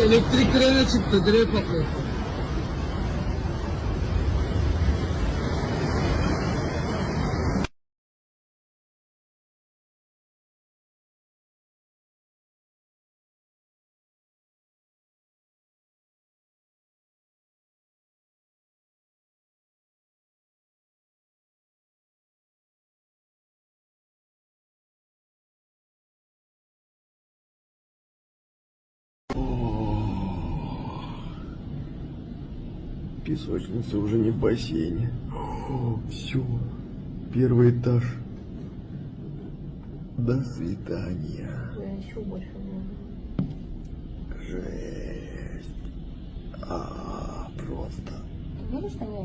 Elektrik direğine çıktı, direğe patlıyor. Песочница уже не в бассейне. Все, первый этаж. До свидания. Еще больше можно. Жесть. Просто. Ты видишь, что я...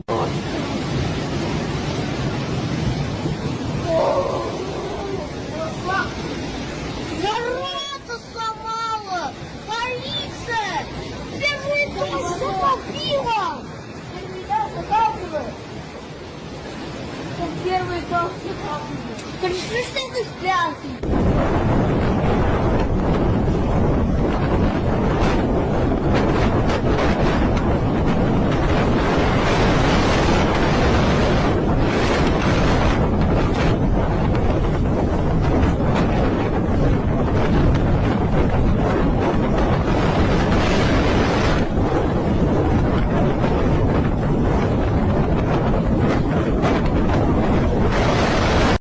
Граната сломала! Полиция! Первый этаж затопило! Первый этаж затапливает! Первый этаж затапливает! Пришли, что ты спрятал!